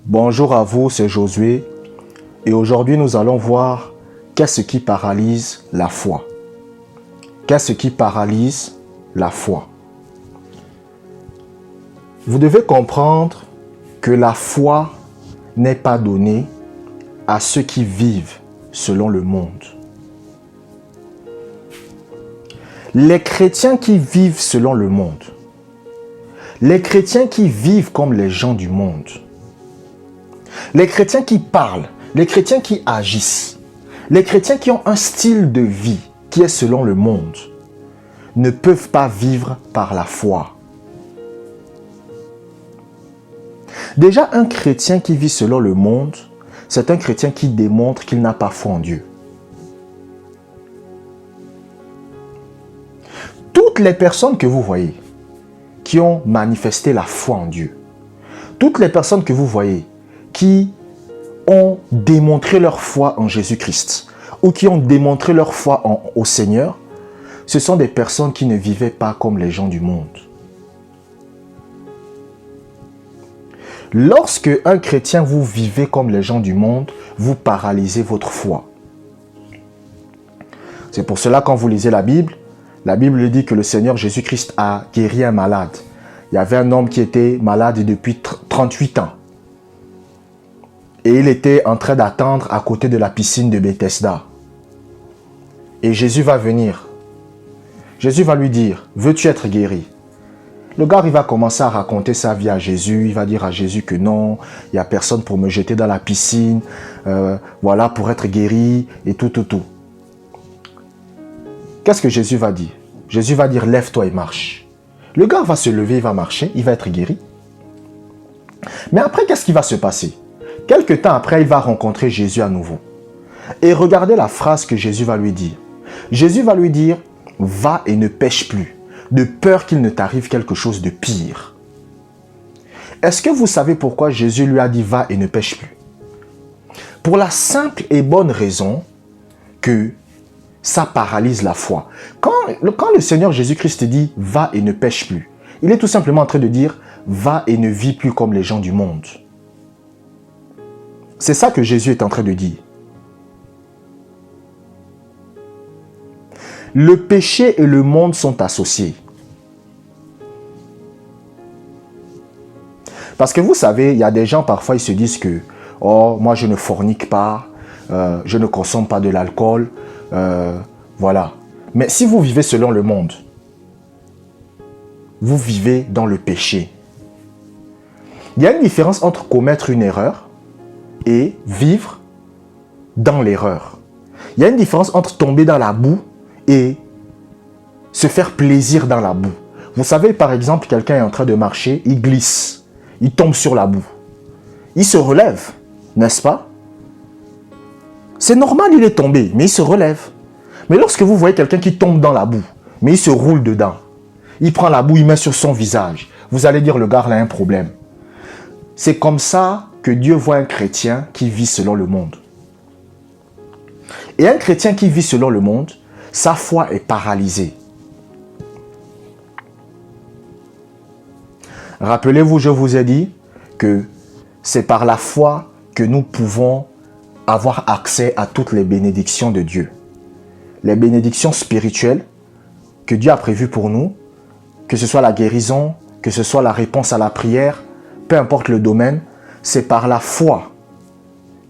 Bonjour à vous, c'est Josué et aujourd'hui nous allons voir qu'est-ce qui paralyse la foi. Qu'est-ce qui paralyse la foi? Vous devez comprendre que la foi n'est pas donnée à ceux qui vivent selon le monde. Les chrétiens qui vivent selon le monde, les chrétiens qui vivent comme les gens du monde, les chrétiens qui parlent, les chrétiens qui agissent, les chrétiens qui ont un style de vie qui est selon le monde, ne peuvent pas vivre par la foi. Déjà, un chrétien qui vit selon le monde, c'est un chrétien qui démontre qu'il n'a pas foi en Dieu. Toutes les personnes que vous voyez qui ont manifesté la foi en Dieu, toutes les personnes que vous voyez qui ont démontré leur foi en Jésus-Christ ou qui ont démontré leur foi au Seigneur, ce sont des personnes qui ne vivaient pas comme les gens du monde. Lorsque un chrétien, vous vivez comme les gens du monde, vous paralysez votre foi. C'est pour cela quand vous lisez la Bible dit que le Seigneur Jésus-Christ a guéri un malade. Il y avait un homme qui était malade depuis 38 ans. Et il était en train d'attendre à côté de la piscine de Bethesda. Et Jésus va venir. Jésus va lui dire, veux-tu être guéri? Le gars, il va commencer à raconter sa vie à Jésus. Il va dire à Jésus que non, il n'y a personne pour me jeter dans la piscine. Voilà, pour être guéri et tout. Qu'est-ce que Jésus va dire? Jésus va dire, lève-toi et marche. Le gars va se lever, il va marcher, il va être guéri. Mais après, qu'est-ce qui va se passer? Quelque temps après, il va rencontrer Jésus à nouveau. Et regardez la phrase que Jésus va lui dire. Jésus va lui dire, va et ne pêche plus, de peur qu'il ne t'arrive quelque chose de pire. Est-ce que vous savez pourquoi Jésus lui a dit, va et ne pêche plus? Pour la simple et bonne raison que ça paralyse la foi. Quand le Seigneur Jésus-Christ dit, va et ne pêche plus, il est tout simplement en train de dire, va et ne vis plus comme les gens du monde. C'est ça que Jésus est en train de dire. Le péché et le monde sont associés. Parce que vous savez, il y a des gens, parfois, ils se disent que « Oh, moi, je ne fornique pas, je ne consomme pas de l'alcool, voilà. » Mais si vous vivez selon le monde, vous vivez dans le péché. Il y a une différence entre commettre une erreur et vivre dans l'erreur. Il y a une différence entre tomber dans la boue et se faire plaisir dans la boue. Vous savez, par exemple, quelqu'un est en train de marcher, il glisse, il tombe sur la boue. Il se relève, n'est-ce pas? C'est normal, il est tombé, mais il se relève. Mais lorsque vous voyez quelqu'un qui tombe dans la boue, mais il se roule dedans, il prend la boue, il met sur son visage, vous allez dire, le gars, là, a un problème. C'est comme ça que Dieu voit un chrétien qui vit selon le monde. Et un chrétien qui vit selon le monde, sa foi est paralysée. Rappelez-vous, je vous ai dit que c'est par la foi que nous pouvons avoir accès à toutes les bénédictions de Dieu. Les bénédictions spirituelles que Dieu a prévues pour nous, que ce soit la guérison, que ce soit la réponse à la prière, peu importe le domaine, c'est par la foi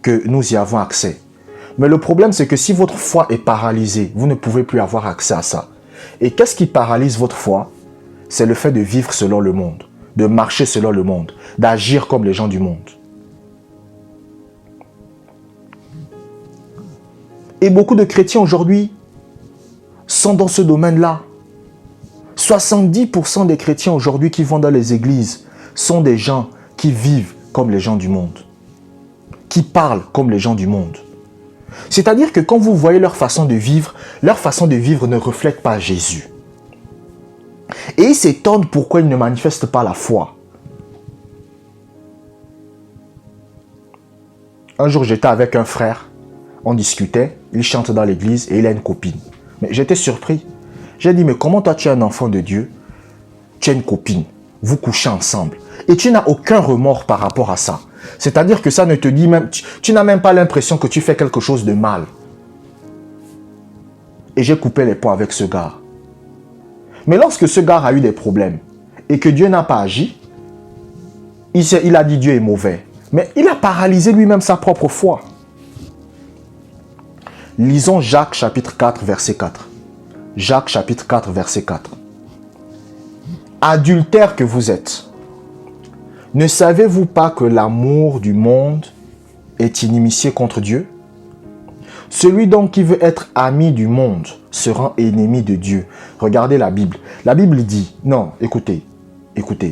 que nous y avons accès. Mais le problème, c'est que si votre foi est paralysée, vous ne pouvez plus avoir accès à ça. Et qu'est-ce qui paralyse votre foi? C'est le fait de vivre selon le monde, de marcher selon le monde, d'agir comme les gens du monde. Et beaucoup de chrétiens aujourd'hui sont dans ce domaine-là. 70% des chrétiens aujourd'hui qui vont dans les églises sont des gens qui vivent comme les gens du monde, qui parlent comme les gens du monde. C'est-à-dire que quand vous voyez leur façon de vivre ne reflète pas Jésus. Et ils s'étonnent pourquoi ils ne manifestent pas la foi. Un jour, j'étais avec un frère, on discutait, il chante dans l'église et il a une copine. Mais j'étais surpris. J'ai dit, mais comment toi tu es un enfant de Dieu, tu as une copine, vous couchez ensemble. Et tu n'as aucun remords par rapport à ça. C'est-à-dire que ça ne te dit même... Tu n'as même pas l'impression que tu fais quelque chose de mal. Et j'ai coupé les ponts avec ce gars. Mais lorsque ce gars a eu des problèmes et que Dieu n'a pas agi, il a dit Dieu est mauvais. Mais il a paralysé lui-même sa propre foi. Lisons Jacques chapitre 4, verset 4. Jacques chapitre 4, verset 4. Adultères que vous êtes, ne savez-vous pas que l'amour du monde est inimitié contre Dieu? Celui donc qui veut être ami du monde se rend ennemi de Dieu. Regardez la Bible. La Bible dit, non, écoutez,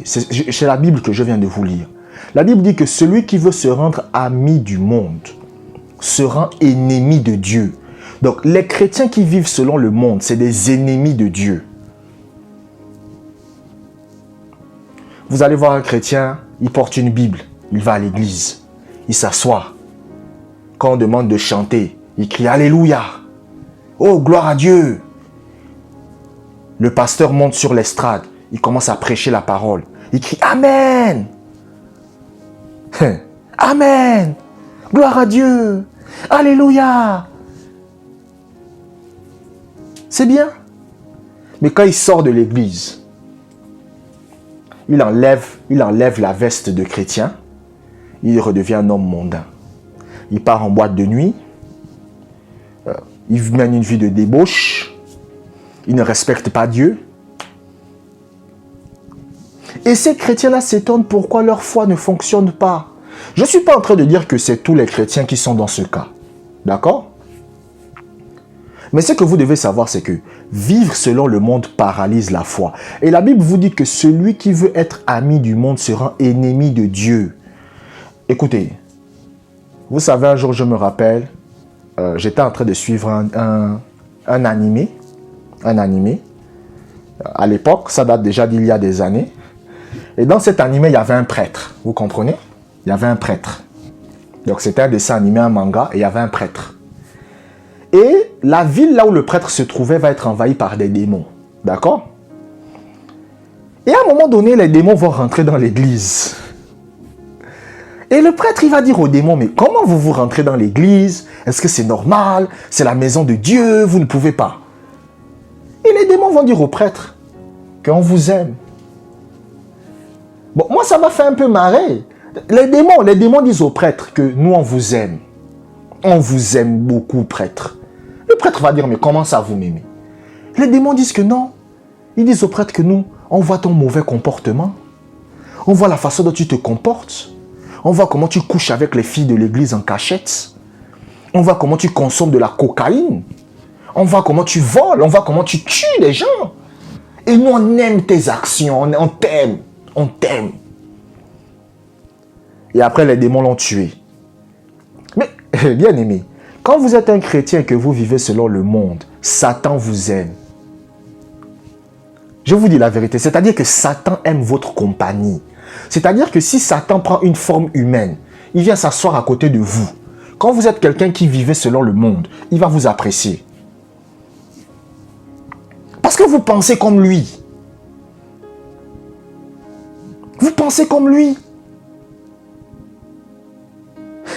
c'est la Bible que je viens de vous lire. La Bible dit que celui qui veut se rendre ami du monde se rend ennemi de Dieu. Donc, les chrétiens qui vivent selon le monde, c'est des ennemis de Dieu. Vous allez voir un chrétien, il porte une Bible, il va à l'église, il s'assoit. Quand on demande de chanter, il crie Alléluia. Oh, gloire à Dieu. Le pasteur monte sur l'estrade, il commence à prêcher la parole. Il crie Amen. Amen. Gloire à Dieu. Alléluia. C'est bien. Mais quand il sort de l'église, il enlève la veste de chrétien, il redevient un homme mondain. Il part en boîte de nuit, il mène une vie de débauche, il ne respecte pas Dieu. Et ces chrétiens-là s'étonnent pourquoi leur foi ne fonctionne pas. Je ne suis pas en train de dire que c'est tous les chrétiens qui sont dans ce cas. D'accord? Mais ce que vous devez savoir, c'est que vivre selon le monde paralyse la foi. Et la Bible vous dit que celui qui veut être ami du monde se rend ennemi de Dieu. Écoutez, vous savez, un jour, je me rappelle, j'étais en train de suivre un animé. À l'époque, ça date déjà d'il y a des années. Et dans cet animé, il y avait un prêtre. Vous comprenez? Il y avait un prêtre. Donc, c'était un dessin animé, un manga, et il y avait un prêtre. Et la ville là où le prêtre se trouvait va être envahie par des démons. D'accord? Et à un moment donné, les démons vont rentrer dans l'église. Et le prêtre, il va dire aux démons, mais comment vous rentrez dans l'église? Est-ce que c'est normal? C'est la maison de Dieu, vous ne pouvez pas. Et les démons vont dire au prêtre qu'on vous aime. Bon, moi, ça m'a fait un peu marrer. Les démons disent au prêtre que nous, on vous aime. On vous aime beaucoup, prêtre. Le prêtre va dire, mais comment ça vous m'aimez? Les démons disent que non. Ils disent au prêtre que nous, on voit ton mauvais comportement. On voit la façon dont tu te comportes. On voit comment tu couches avec les filles de l'église en cachette. On voit comment tu consommes de la cocaïne. On voit comment tu voles. On voit comment tu tues les gens. Et nous, on aime tes actions. On t'aime. On t'aime. Et après, les démons l'ont tué. Mais, bien aimé, quand vous êtes un chrétien et que vous vivez selon le monde, Satan vous aime. Je vous dis la vérité, c'est-à-dire que Satan aime votre compagnie. C'est-à-dire que si Satan prend une forme humaine, il vient s'asseoir à côté de vous. Quand vous êtes quelqu'un qui vivait selon le monde, il va vous apprécier. Parce que vous pensez comme lui. Vous pensez comme lui.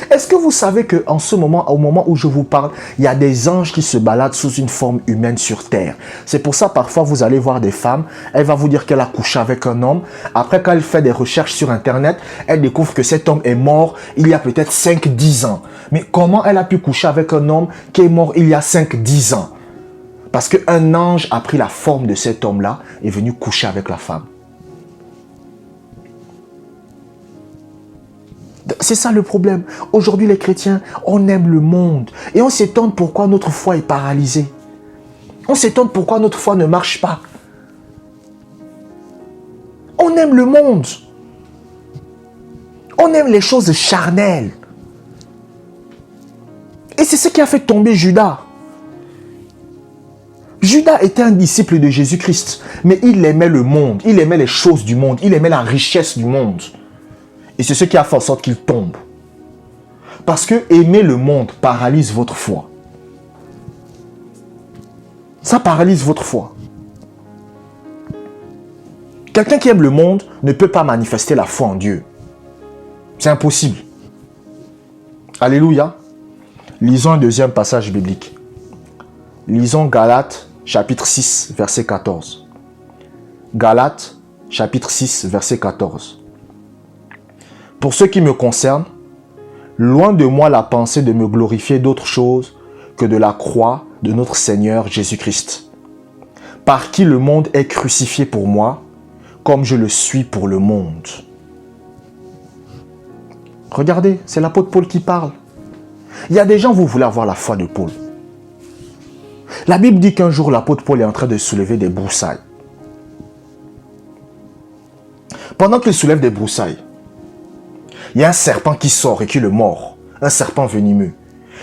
Est-ce que vous savez qu'en ce moment, au moment où je vous parle, il y a des anges qui se baladent sous une forme humaine sur terre? C'est pour ça, parfois, vous allez voir des femmes, elle va vous dire qu'elle a couché avec un homme. Après, quand elle fait des recherches sur Internet, elle découvre que cet homme est mort il y a peut-être 5-10 ans. Mais comment elle a pu coucher avec un homme qui est mort il y a 5-10 ans? Parce qu'un ange a pris la forme de cet homme-là et est venu coucher avec la femme. C'est ça le problème. Aujourd'hui, les chrétiens, on aime le monde. Et on s'étonne pourquoi notre foi est paralysée. On s'étonne pourquoi notre foi ne marche pas. On aime le monde. On aime les choses charnelles. Et c'est ce qui a fait tomber Judas. Judas était un disciple de Jésus-Christ, mais il aimait le monde, il aimait les choses du monde, il aimait la richesse du monde. Et c'est ce qui a fait en sorte qu'il tombe. Parce que aimer le monde paralyse votre foi. Ça paralyse votre foi. Quelqu'un qui aime le monde ne peut pas manifester la foi en Dieu. C'est impossible. Alléluia. Lisons un deuxième passage biblique. Lisons Galates, chapitre 6, verset 14. Galates, chapitre 6, verset 14. Pour ce qui me concerne, loin de moi la pensée de me glorifier d'autre chose que de la croix de notre Seigneur Jésus-Christ, par qui le monde est crucifié pour moi, comme je le suis pour le monde. Regardez, c'est l'apôtre Paul qui parle. Il y a des gens, vous voulez avoir la foi de Paul. La Bible dit qu'un jour, l'apôtre Paul est en train de soulever des broussailles. Pendant qu'il soulève des broussailles, il y a un serpent qui sort et qui le mord. Un serpent venimeux.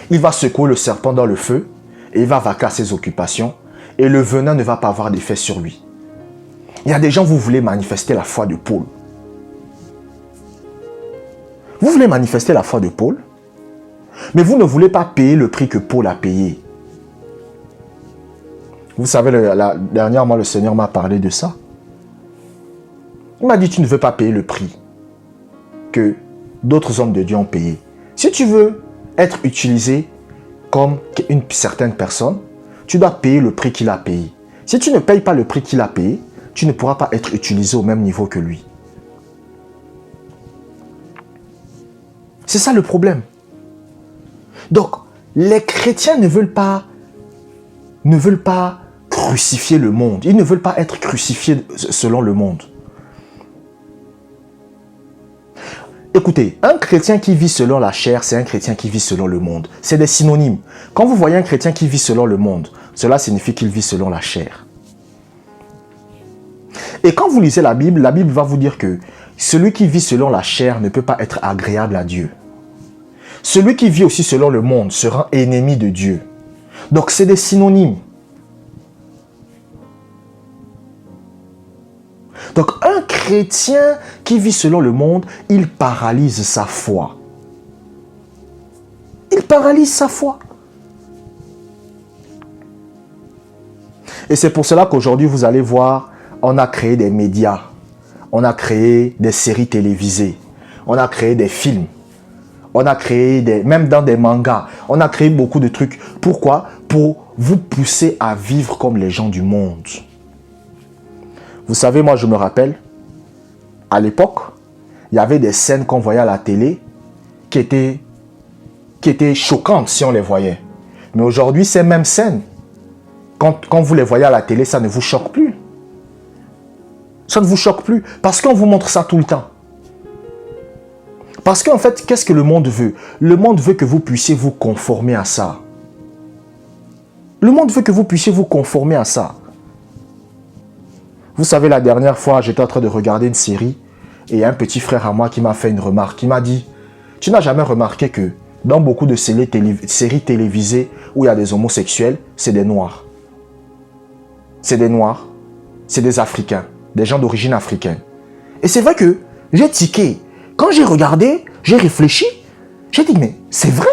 Il va secouer le serpent dans le feu et il va vaquer à ses occupations et le venin ne va pas avoir d'effet sur lui. Il y a des gens, vous voulez manifester la foi de Paul. Vous voulez manifester la foi de Paul, mais vous ne voulez pas payer le prix que Paul a payé. Vous savez, dernièrement, le Seigneur m'a parlé de ça. Il m'a dit, tu ne veux pas payer le prix que d'autres hommes de Dieu ont payé. Si tu veux être utilisé comme une certaine personne, tu dois payer le prix qu'il a payé. Si tu ne payes pas le prix qu'il a payé, tu ne pourras pas être utilisé au même niveau que lui. C'est ça le problème. Donc, les chrétiens ne veulent pas crucifier le monde. Ils ne veulent pas être crucifiés selon le monde. Écoutez, un chrétien qui vit selon la chair, c'est un chrétien qui vit selon le monde. C'est des synonymes. Quand vous voyez un chrétien qui vit selon le monde, cela signifie qu'il vit selon la chair. Et quand vous lisez la Bible va vous dire que celui qui vit selon la chair ne peut pas être agréable à Dieu. Celui qui vit aussi selon le monde sera ennemi de Dieu. Donc c'est des synonymes. Donc un chrétien qui vit selon le monde, il paralyse sa foi. Il paralyse sa foi. Et c'est pour cela qu'aujourd'hui, vous allez voir, on a créé des médias, on a créé des séries télévisées, on a créé des films, on a créé même dans des mangas, on a créé beaucoup de trucs. Pourquoi? Pour vous pousser à vivre comme les gens du monde. Vous savez, moi je me rappelle, à l'époque, il y avait des scènes qu'on voyait à la télé qui étaient choquantes si on les voyait. Mais aujourd'hui, ces mêmes scènes, quand vous les voyez à la télé, ça ne vous choque plus. Ça ne vous choque plus parce qu'on vous montre ça tout le temps. Parce qu'en fait, qu'est-ce que le monde veut? Le monde veut que vous puissiez vous conformer à ça. Le monde veut que vous puissiez vous conformer à ça. Vous savez, la dernière fois, j'étais en train de regarder une série et il y a un petit frère à moi qui m'a fait une remarque. Il m'a dit, tu n'as jamais remarqué que dans beaucoup de séries télévisées où il y a des homosexuels, c'est des noirs. C'est des noirs, c'est des Africains, des gens d'origine africaine. Et c'est vrai que j'ai tiqué. Quand j'ai regardé, j'ai réfléchi, j'ai dit, mais c'est vrai.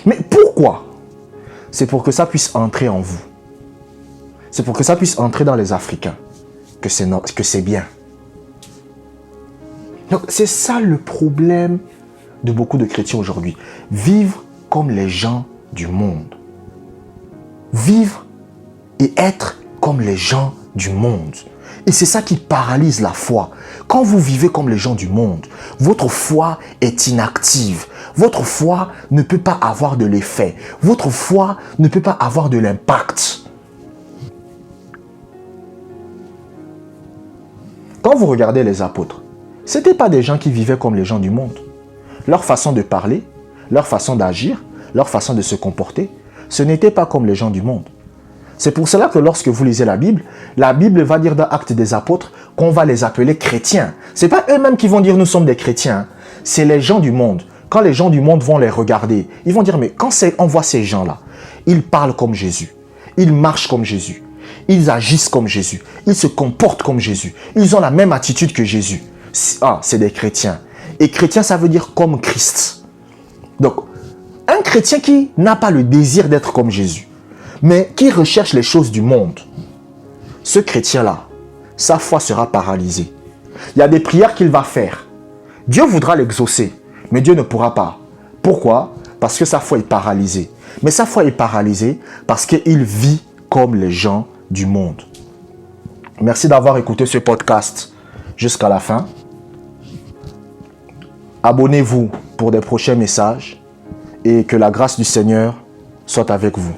Mais pourquoi? C'est pour que ça puisse entrer en vous. C'est pour que ça puisse entrer dans les Africains. Que c'est bien. Donc c'est ça le problème de beaucoup de chrétiens aujourd'hui. Vivre comme les gens du monde. Vivre et être comme les gens du monde. Et c'est ça qui paralyse la foi. Quand vous vivez comme les gens du monde, votre foi est inactive. Votre foi ne peut pas avoir de l'effet. Votre foi ne peut pas avoir de l'impact. Quand vous regardez les apôtres, ce n'étaient pas des gens qui vivaient comme les gens du monde. Leur façon de parler, leur façon d'agir, leur façon de se comporter, ce n'était pas comme les gens du monde. C'est pour cela que lorsque vous lisez la Bible va dire dans Actes des Apôtres qu'on va les appeler chrétiens. Ce n'est pas eux-mêmes qui vont dire nous sommes des chrétiens. C'est les gens du monde. Quand les gens du monde vont les regarder, ils vont dire mais quand on voit ces gens-là, ils parlent comme Jésus, ils marchent comme Jésus. Ils agissent comme Jésus. Ils se comportent comme Jésus. Ils ont la même attitude que Jésus. Ah, c'est des chrétiens. Et chrétien, ça veut dire comme Christ. Donc, un chrétien qui n'a pas le désir d'être comme Jésus, mais qui recherche les choses du monde, ce chrétien-là, sa foi sera paralysée. Il y a des prières qu'il va faire. Dieu voudra l'exaucer, mais Dieu ne pourra pas. Pourquoi? Parce que sa foi est paralysée. Mais sa foi est paralysée parce qu'il vit comme les gens du monde. Merci d'avoir écouté ce podcast jusqu'à la fin. Abonnez-vous pour des prochains messages et que la grâce du Seigneur soit avec vous.